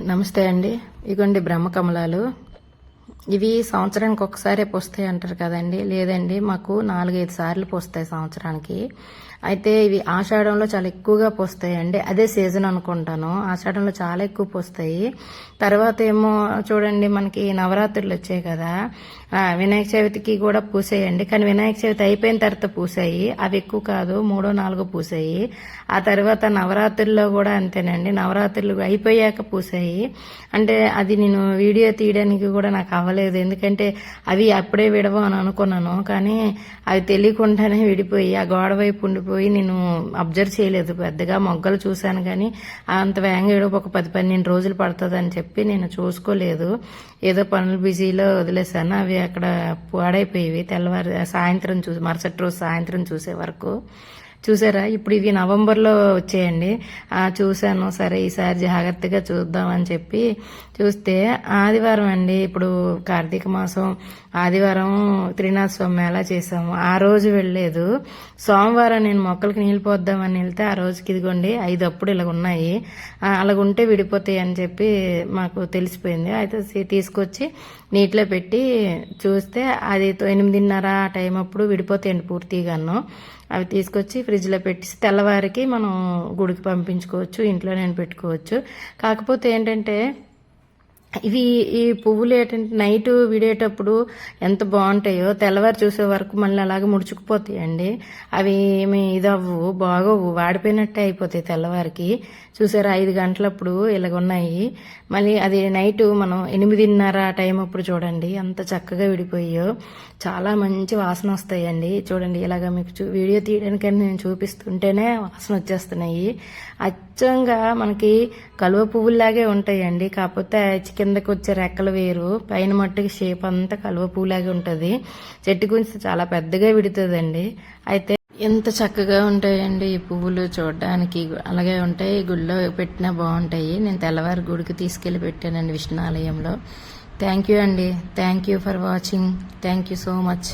నమస్తే అండి. ఇగోండి బ్రహ్మకమలాలు. ఇవి సంవత్సరానికి ఒకసారి పూస్తాయి అంటారు కదండి. లేదండి, మాకు 4-5 సార్లు పూస్తాయి సంవత్సరానికి. అయితే ఇవి ఆషాఢంలో చాలా ఎక్కువగా పూస్తాయండి. అదే సీజన్ అనుకుంటాను. ఆషాఢంలో చాలా ఎక్కువ పూస్తాయి. తర్వాత ఏమో చూడండి, మనకి నవరాత్రులు వచ్చాయి కదా, వినాయక చవితికి కూడా పూసాయండి. కానీ వినాయక చవితి అయిపోయిన తర్వాత పూసాయి. అవి ఎక్కువ కాదు, 3-4 పూసాయి. ఆ తర్వాత నవరాత్రుల్లో కూడా అంతేనండి, నవరాత్రులు అయిపోయాక పూసాయి. అంటే అది నేను వీడియో తీయడానికి కూడా నాకు అవ్వలేదు, ఎందుకంటే అవి అప్పుడే విడవు అని అనుకున్నాను. కానీ అవి తెలియకుండానే విడిపోయి ఆ గోడ వైపు ఉండిపోయి నేను అబ్జర్వ్ చేయలేదు పెద్దగా. మొగ్గలు చూశాను కానీ అంత వేగంగా విడవ ఒక 10-12 రోజులు పడుతుంది అని చెప్పి నేను చూసుకోలేదు. ఏదో పనులు బిజీలో వదిలేశాను. అవి అక్కడ పాడైపోయేవి. తెల్లవారు సాయంత్రం మరుసటి రోజు సాయంత్రం చూసే వరకు. చూసారా, ఇప్పుడు ఇవి నవంబర్లో వచ్చాయండి. చూశాను, సరే ఈసారి జాగ్రత్తగా చూద్దామని చెప్పి చూస్తే ఆదివారం అండి, ఇప్పుడు కార్తీక మాసం ఆదివారం త్రినాథ స్వామి మేళా చేసాము. ఆ రోజు వెళ్ళలేదు. సోమవారం నేను మొక్కలకి నీళ్ళు పోద్దామని వెళ్తే ఆ రోజుకి ఇదిగోండి 5 అప్పుడు ఇలా ఉన్నాయి. అలాగుంటే విడిపోతాయి అని చెప్పి మాకు తెలిసిపోయింది. అయితే తీసుకొచ్చి నీటిలో పెట్టి చూస్తే అది 8:30 ఆ టైం అప్పుడు విడిపోతాయండి పూర్తిగాను. అవి తీసుకొచ్చి ఫ్రిడ్జ్లో పెట్టి తెల్లవారికి మనం గుడికి పంపించుకోవచ్చు, ఇంట్లో నేను పెట్టుకోవచ్చు. కాకపోతే ఏంటంటే ఈ పువ్వులు ఏంటంటే నైట్ విడేటప్పుడు ఎంత బాగుంటాయో తెల్లవారు చూసే వరకు మళ్ళీ అలాగే ముడుచుకుపోతాయండి. అవి ఏమి ఇదవ్వు, బాగోవు, వాడిపోయినట్టే అయిపోతాయి తెల్లవారికి. చూసారా, 5 గంటలప్పుడు ఇలాగున్నాయి. మళ్ళీ అది నైట్ మనం 8:30 ఆ టైం అప్పుడు చూడండి ఎంత చక్కగా విడిపోయాయో. చాలా మంచి వాసన వస్తాయండి. చూడండి, ఇలాగ మీకు వీడియో తీయడానికని నేను చూపిస్తుంటేనే వాసన వచ్చేస్తున్నాయి. అచ్చంగా మనకి కలువ పువ్వులాగే ఉంటాయండి. కాకపోతే కిందకి వచ్చే రెక్కలు వేరు, పైన మట్టుకి షేప్ అంతా కలువ పువ్వులాగే ఉంటుంది. చెట్టు గురించి చాలా పెద్దగా విడుతుందండి. అయితే ఎంత చక్కగా ఉంటాయండి ఈ పువ్వులు, చూడడానికి అలాగే ఉంటాయి. గుడిలో పెట్టినా బాగుంటాయి. నేను తెల్లవారి గుడికి తీసుకెళ్లి పెట్టానండి విష్ణు ఆలయంలో. థ్యాంక్ యూ అండి. Thank you for watching. Thank you so much.